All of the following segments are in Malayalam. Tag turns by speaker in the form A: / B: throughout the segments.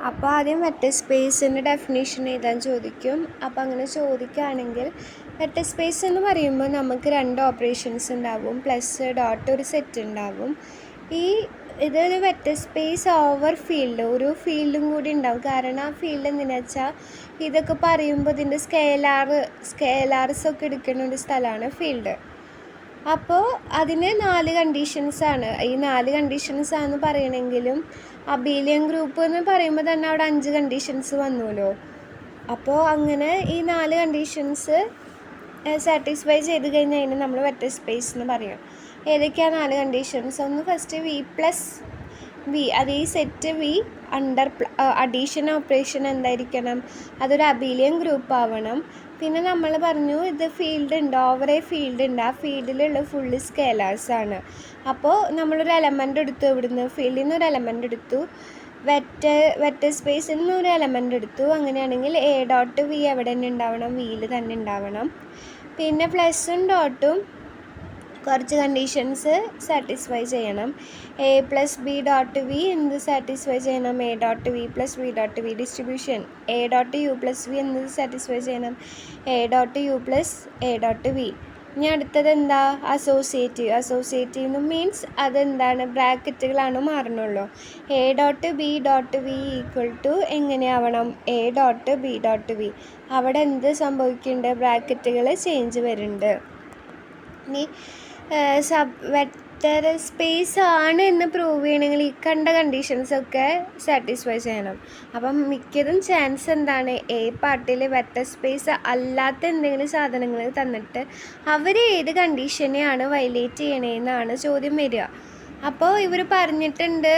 A: അപ്പോൾ ആദ്യം വെക്റ്റർ സ്പേസിൻ്റെ ഡെഫിനേഷൻ എഴുതാൻ ചോദിക്കും. അപ്പോൾ അങ്ങനെ ചോദിക്കുകയാണെങ്കിൽ വെക്റ്റർ സ്പേസ് എന്ന് പറയുമ്പോൾ നമുക്ക് 2 ഓപ്പറേഷൻസ് ഉണ്ടാവും, പ്ലസ് ഡോട്ട് ഒരു സെറ്റ് ഉണ്ടാവും. ഇതൊരു വെക്റ്റർ സ്പേസ് ഓവർ ഫീൽഡ്, ഒരു ഫീൽഡും കൂടി ഉണ്ടാവും. കാരണം ആ ഫീൽഡ് എന്തിനാ വെച്ചാൽ ഇതൊക്കെ പറയുമ്പോൾ ഇതിൻ്റെ സ്കെയിലാർസൊക്കെ എടുക്കുന്ന ഒരു സ്ഥലമാണ് ഫീൽഡ്. അപ്പോൾ അതിന് 4 കണ്ടീഷൻസാണ്. ഈ 4 കണ്ടീഷൻസാണെന്ന് പറയണമെങ്കിലും അബീലിയൻ ഗ്രൂപ്പ് എന്ന് പറയുമ്പോൾ തന്നെ അവിടെ 5 കണ്ടീഷൻസ് വന്നുല്ലോ. അപ്പോൾ അങ്ങനെ ഈ 4 കണ്ടീഷൻസ് സാറ്റിസ്ഫൈ ചെയ്ത് കഴിഞ്ഞാൽ അതിന് നമ്മൾ വെക്റ്റർ സ്പേസ് എന്ന് പറയും. ഏതൊക്കെയാണ് 4 കണ്ടീഷൻസ്? ഒന്ന് ഫസ്റ്റ് വി പ്ലസ് വി, അത് ഈ set V under addition operation എന്തായിരിക്കണം? അതൊരു അബീലിയൻ ഗ്രൂപ്പ് ആവണം. പിന്നെ നമ്മൾ പറഞ്ഞു ഇത് ഫീൽഡ് ഉണ്ട്, ഓവർ എ ഫീൽഡ് ഉണ്ട്, ആ ഫീൽഡിലുള്ള ഫുള്ള് സ്കേലേഴ്സാണ്. അപ്പോൾ നമ്മളൊരു എലമെൻ്റ് എടുത്തു, ഇവിടുന്ന് ഫീൽഡിൽ നിന്ന് ഒരു എലമെൻ്റ് എടുത്തു, വെക്റ്റർ സ്പേസിൽ നിന്ന് ഒരു എലമെൻ്റ് എടുത്തു. അങ്ങനെയാണെങ്കിൽ എ ഡോട്ട് വി എവിടെ തന്നെ ഉണ്ടാവണം? വിയിൽ തന്നെ ഉണ്ടാവണം. പിന്നെ പ്ലസും ഡോട്ടും കുറച്ച് കണ്ടീഷൻസ് സാറ്റിസ്ഫൈ ചെയ്യണം. A plus b dot v എന്ത് സാറ്റിസ്ഫൈ ചെയ്യണം? A dot v plus v dot v distribution. A dot u plus v എന്ത് സാറ്റിസ്ഫൈ ചെയ്യണം? A dot u plus a dot v. ഇനി അടുത്തത് എന്താ? അസോസിയേറ്റീവ് മീൻസ് അതെന്താണ്? ബ്രാക്കറ്റുകളാണ് മാറണുള്ളൂ. A dot b dot v equal to എങ്ങനെയാവണം? A dot b dot v. അവിടെ എന്ത് സംഭവിക്കുന്നുണ്ട്? ബ്രാക്കറ്റുകൾ ചേഞ്ച് വരുന്നുണ്ട്. ഇനി വെക്റ്റർ സ്പേസ് ആണ് എന്ന് പ്രൂവ് ചെയ്യണമെങ്കിൽ ഈ കണ്ട കണ്ടീഷൻസൊക്കെ സാറ്റിസ്ഫൈ ചെയ്യണം. അപ്പം മിക്കതും ചാൻസ് എന്താണ്? എ പാർട്ടിൽ വെക്റ്റർ സ്പേസ് അല്ലാത്ത എന്തെങ്കിലും സാധനങ്ങൾ തന്നിട്ട് അവർ ഏത് കണ്ടീഷനെയാണ് വയലേറ്റ് ചെയ്യണതെന്നാണ് ചോദ്യം വരിക. അപ്പോൾ ഇവർ പറഞ്ഞിട്ടുണ്ട്,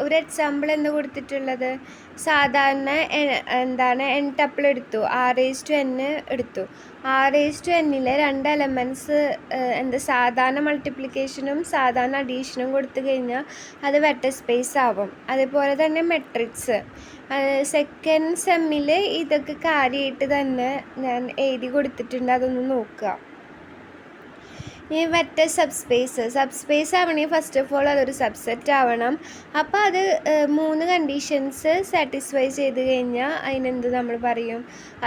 A: ഒരു എക്സാമ്പിൾ എന്താ കൊടുത്തിട്ടുള്ളത്? സാധാരണ എൻ ടപ്പിൾ എടുത്തു, R⁴n എടുത്തു. R⁴nലെ 2 എലമെൻറ്റ്സ് സാധാരണ മൾട്ടിപ്ലിക്കേഷനും സാധാരണ അഡീഷനും കൊടുത്തു കഴിഞ്ഞാൽ അത് വെക്റ്റർ സ്പേസ് ആവും. അതേപോലെ തന്നെ മെട്രിക്സ് സെക്കൻഡ് സെമ്മിൽ ഇതൊക്കെ കാര്യമായിട്ട് തന്നെ ഞാൻ എഴുതി കൊടുത്തിട്ടുണ്ട്, അതൊന്ന് നോക്കുക. ഈ വെക്റ്റർ സബ്സ്പേസ് ആവണമെങ്കിൽ ഫസ്റ്റ് ഓഫ് ഓൾ അതൊരു സബ്സെറ്റ് ആവണം. അപ്പോൾ അത് 3 കണ്ടീഷൻസ് സാറ്റിസ്ഫൈ ചെയ്ത് കഴിഞ്ഞാൽ അതിനെന്ത് നമ്മൾ പറയും?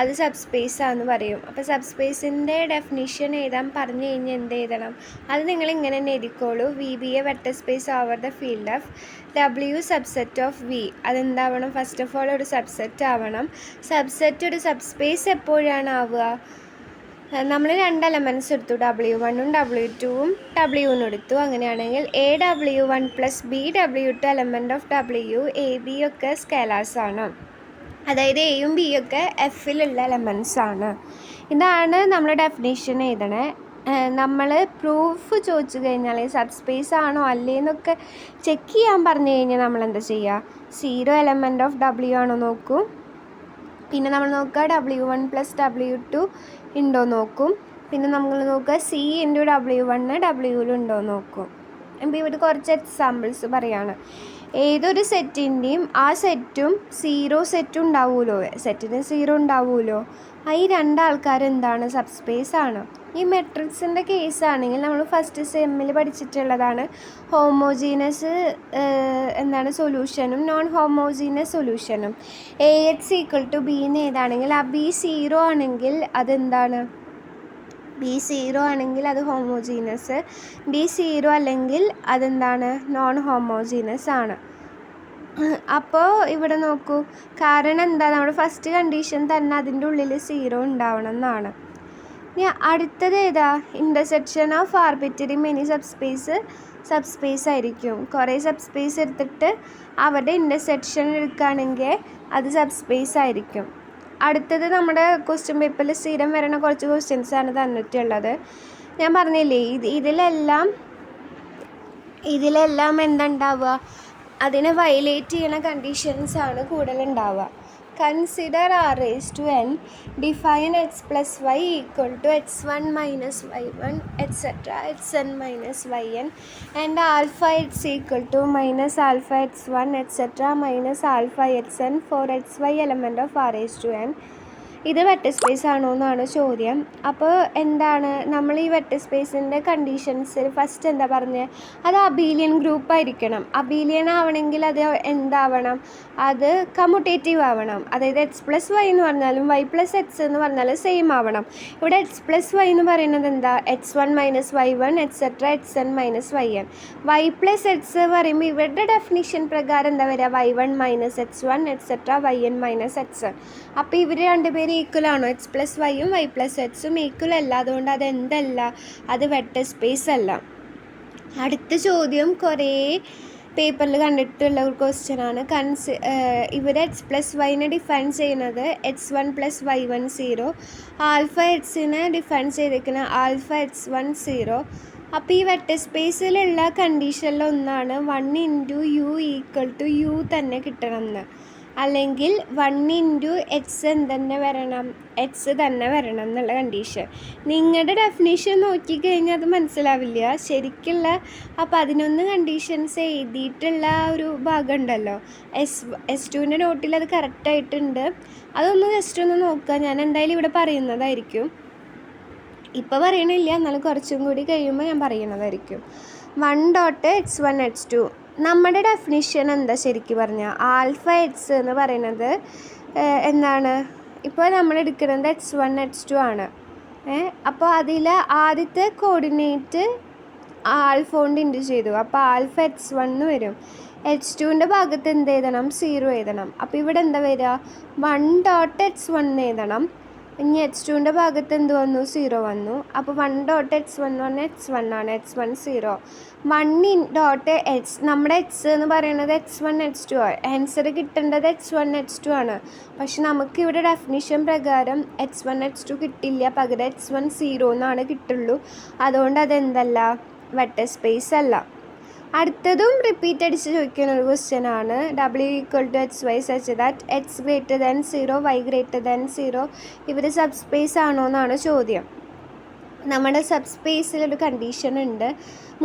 A: അത് സബ്സ്പേസ് ആണെന്ന് പറയും. അപ്പോൾ സബ്സ്പേസിൻ്റെ ഡെഫിനിഷൻ എഴുതാൻ പറഞ്ഞു കഴിഞ്ഞാൽ എന്ത് എഴുതണം? അത് നിങ്ങൾ ഇങ്ങനെ തന്നെ എഴുതിക്കോളൂ. V be a vector space over the field of W subset of V. അതെന്താവണം? ഫസ്റ്റ് ഓഫ് ഓൾ ഒരു സബ്സെറ്റ് ആവണം. ഒരു സബ്സ്പേസ് എപ്പോഴാണ് ആവുക? നമ്മൾ 2 എലമെൻറ്റ്സ് എടുത്തു, W1ഉം W2ഉം W എടുത്തു. അങ്ങനെയാണെങ്കിൽ AW1 plus BW2 element of W, A B ഒക്കെ സ്കേലേഴ്സാണ്. അതായത് എയും ബിയും ഒക്കെ എഫിലുള്ള എലമെൻറ്റ്സ് ആണ്. ഇതാണ് നമ്മൾ ഡെഫിനേഷൻ എഴുതണേ. നമ്മൾ പ്രൂഫ് ചോദിച്ചു കഴിഞ്ഞാൽ സബ്സ്പേസ് ആണോ അല്ലേന്നൊക്കെ ചെക്ക് ചെയ്യാൻ പറഞ്ഞു കഴിഞ്ഞാൽ നമ്മൾ എന്താ ചെയ്യുക? 0 എലമെൻറ്റ് ഓഫ് W ആണോ നോക്കും. പിന്നെ നമ്മൾ നോക്കുക W1 പ്ലസ് W2 ഉണ്ടോ നോക്കും. പിന്നെ നമ്മൾ നോക്കുക C ഇൻറ്റു W1 Wയിലുണ്ടോ നോക്കും. അപ്പോൾ ഇവിടെ കുറച്ച് എക്സാമ്പിൾസ് പറയുകയാണ്. ഏതൊരു സെറ്റിൻ്റെയും ആ സെറ്റും 0 സെറ്റും ഉണ്ടാവുമല്ലോ, സെറ്റിന് 0 ഉണ്ടാവുമല്ലോ, ഈ 2 ആൾക്കാർ എന്താണ്? സബ്സ്പേസ് ആണ്. ഈ മെട്രിക്സിൻ്റെ കേസാണെങ്കിൽ നമ്മൾ ഫസ്റ്റ് സെമ്മിൽ പഠിച്ചിട്ടുള്ളതാണ്. ഹോമോജീനസ് സൊല്യൂഷനും നോൺ ഹോമോജീനസ് സൊല്യൂഷനും. AX ഈക്വൽ ടു B എന്ന് ഏതാണെങ്കിൽ ആ B 0 ആണെങ്കിൽ അതെന്താണ്? B 0 ആണെങ്കിൽ അത് ഹോമോജീനസ്, B 0 അല്ലെങ്കിൽ അതെന്താണ്? നോൺ ഹോമോജീനസ് ആണ്. അപ്പോൾ ഇവിടെ നോക്കൂ, കാരണം എന്താ? നമ്മുടെ ഫസ്റ്റ് കണ്ടീഷൻ തന്നെ അതിൻ്റെ ഉള്ളിൽ 0 ഉണ്ടാവണം എന്നാണ്. ഇനി അടുത്തത് ഏതാ? Intersection of arbitrary many subspace ആയിരിക്കും. കുറേ സബ്സ്പേസ് എടുത്തിട്ട് അവരുടെ ഇൻ്റർസെക്ഷൻ എടുക്കുകയാണെങ്കിൽ അത് സബ്സ്പേസ് ആയിരിക്കും. അടുത്തത് നമ്മുടെ ക്വസ്റ്റ്യൻ പേപ്പറിൽ സ്ഥിരം വരുന്ന കുറച്ച് ക്വസ്റ്റ്യൻസാണ് തന്നിട്ടുള്ളത്. ഞാൻ പറഞ്ഞില്ലേ, ഇതിലെല്ലാം എന്തുണ്ടാവുക? അതിനെ വയലേറ്റ് ചെയ്യുന്ന കണ്ടീഷൻസാണ് കൂടുതലുണ്ടാവുക. Consider R⁴n, define x plus y equal to x1 minus y1 etcetera xn minus yn and alpha x equal to minus alpha x1 etcetera minus alpha xn for xy element of R⁴n. ഇത് വെക്റ്റർ സ്പേസ് ആണോ എന്നാണ് ചോദ്യം. അപ്പോൾ എന്താണ് നമ്മൾ ഈ വെക്റ്റർ സ്പേസിൻ്റെ കണ്ടീഷൻസിൽ ഫസ്റ്റ് എന്താ പറഞ്ഞത്, അത് അബീലിയൻ ഗ്രൂപ്പ് ആയിരിക്കണം. അബീലിയൻ ആവണമെങ്കിൽ അത് എന്താവണം, അത് കമ്മ്യൂട്ടേറ്റീവ് ആവണം. അതായത് x+y എന്ന് പറഞ്ഞാലും y+x എന്ന് പറഞ്ഞാലും സെയിം ആവണം. ഇവിടെ x+y എന്ന് പറയുന്നത് എന്താ, x1 - y1 etcetera xn - yn. y+x പറയുമ്പോൾ ഇവരുടെ ഡെഫിനിഷൻ പ്രകാരം എന്താ വരിക, y1 - x1 etcetera yn - xn. അപ്പോൾ ഇവർ രണ്ടുപേരും ഈക്വൽ ആണോ, x+yയും y+xഉം ഈക്വൽ അല്ല. അതുകൊണ്ട് അത് എന്തല്ല, അത് വെക്റ്റർ സ്പേസ് അല്ല. അടുത്ത ചോദ്യം കുറേ പേപ്പറിൽ കണ്ടിട്ടുള്ള ഒരു ക്വസ്റ്റ്യനാണ്. ഇവർ x+yനെ ഡിഫൈൻ ചെയ്യുന്നത് x1 + y1 0, ആൽഫ എക്സിനെ ഡിഫൈൻ ചെയ്തിരിക്കുന്നത് ആൽഫ x1 0. അപ്പോൾ ഈ വെക്റ്റർ സ്പേസിലുള്ള കണ്ടീഷനിലൊന്നാണ് 1 × u = u തന്നെ കിട്ടണമെന്ന്, അല്ലെങ്കിൽ 1 × x തന്നെ വരണം, x തന്നെ വരണം എന്നുള്ള കണ്ടീഷൻ. നിങ്ങളുടെ ഡെഫിനേഷൻ നോക്കിക്കഴിഞ്ഞാൽ അത് മനസ്സിലാവില്ല. ശരിക്കുള്ള ആ 11 കണ്ടീഷൻസ് എഴുതിയിട്ടുള്ള ഒരു ഭാഗം ഉണ്ടല്ലോ, S2ൻ്റെ നോട്ടിൽ അത് കറക്റ്റായിട്ടുണ്ട്. അതൊന്ന് ജസ്റ്റ് ഒന്ന് നോക്കുക. ഞാൻ എന്തായാലും ഇവിടെ പറയുന്നതായിരിക്കും, ഇപ്പോൾ പറയണില്ല, എന്നാലും കുറച്ചും കൂടി കഴിയുമ്പോൾ ഞാൻ പറയുന്നതായിരിക്കും. 1.x1 x2 നമ്മുടെ ഡെഫിനിഷൻ എന്താ ശരിക്കും പറഞ്ഞാൽ, ആൽഫ എക്സ് എന്ന് പറയുന്നത് എന്താണ്, ഇപ്പോൾ നമ്മൾ എടുക്കുന്നത് x1 x2 ആണ്. അപ്പോൾ അതിൽ ആദ്യത്തെ കോർഡിനേറ്റ് ആൽഫ കൊണ്ട് ഇൻറ്റു ചെയ്തു, അപ്പോൾ ആൽഫ x1 വരും. x2ൻ്റെ ഭാഗത്ത് എന്ത് എഴുതണം, 0 എഴുതണം. അപ്പോൾ ഇവിടെ എന്താ വരിക, 1.x1 എഴുതണം. ഇനി x2ൻ്റെ ഭാഗത്ത് എന്ത് വന്നു, 0 വന്നു. അപ്പോൾ 1.x1 എന്ന് പറഞ്ഞാൽ x1 ആണ്, x1 0. 1.x നമ്മുടെ x എന്ന് പറയുന്നത് x1 x2 ആണ്. ആൻസർ കിട്ടേണ്ടത് x1 x2 ആണ്. പക്ഷെ നമുക്കിവിടെ ഡെഫിനിഷൻ പ്രകാരം x1 x2 കിട്ടില്ല, പകരം x1 0 എന്നാണ് കിട്ടുള്ളൂ. അതുകൊണ്ട് അതെന്തല്ല, വെക്റ്റർ സ്പേസ് അല്ല. അടുത്തതും റിപ്പീറ്റ് അടിച്ച് ചോദിക്കുന്ന ഒരു ക്വസ്റ്റ്യൻ ആണ്. W = xy such that x > 0 y > 0 ഇവർ സബ് സ്പേസ് ആണോ എന്നാണ് ചോദ്യം. നമ്മുടെ സബ് സ്പേസിലൊരു കണ്ടീഷൻ ഉണ്ട്.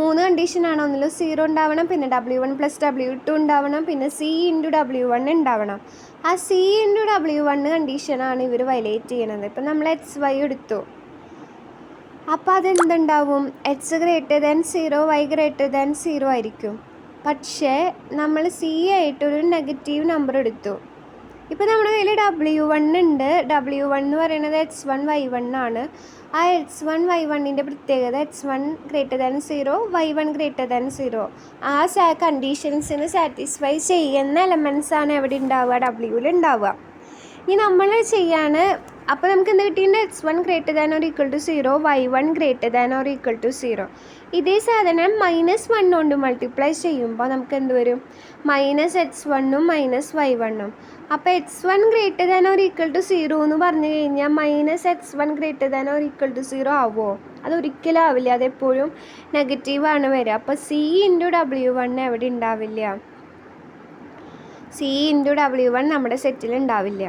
A: 3 കണ്ടീഷനാണ്. ഒന്നിലും 0 ഉണ്ടാവണം, പിന്നെ w1 + w2 ഉണ്ടാവണം, പിന്നെ c × w1 ഉണ്ടാവണം. ആ c × w1 കണ്ടീഷനാണ് ഇവർ വയലേറ്റ് ചെയ്യണത്. ഇപ്പം നമ്മൾ xy എടുത്തു, അപ്പോൾ അതെന്തുണ്ടാവും, x > 0 y > 0 ആയിരിക്കും. പക്ഷേ നമ്മൾ c ആയിട്ടൊരു നെഗറ്റീവ് നമ്പർ എടുത്തു. ഇപ്പോൾ നമ്മുടെ കയ്യിൽ w1 ഉണ്ട്. w1 എന്ന് പറയുന്നത് x1 y1 ആണ്. ആ x1 y1ൻ്റെ പ്രത്യേകത x1 > 0 y1 > 0. ആ കണ്ടീഷൻസിന് സാറ്റിസ്ഫൈ ചെയ്യുന്ന എലമെൻറ്റ്സ് ആണ് എവിടെ ഉണ്ടാവുക, w-ൽ ഉണ്ടാവുക. ഇനി നമ്മൾ ചെയ്യാണ്, അപ്പോൾ നമുക്ക് എന്ത് കിട്ടിയിട്ടുണ്ട്, x1 > 0 y1 > 0. ഇതേ സാധനം -1 കൊണ്ട് മൾട്ടിപ്ലൈ ചെയ്യുമ്പോൾ നമുക്ക് എന്ത് വരും, -x1ഉം -y1ഉം. അപ്പോൾ x1 > 0 എന്ന് പറഞ്ഞു കഴിഞ്ഞാൽ -x1 > 0 ആവുമോ, അതൊരിക്കലും ആവില്ല. അതെപ്പോഴും നെഗറ്റീവാണ് വരിക. അപ്പോൾ c × w1 എവിടെ ഉണ്ടാവില്ല, c × w1 നമ്മുടെ സെറ്റിൽ ഉണ്ടാവില്ല.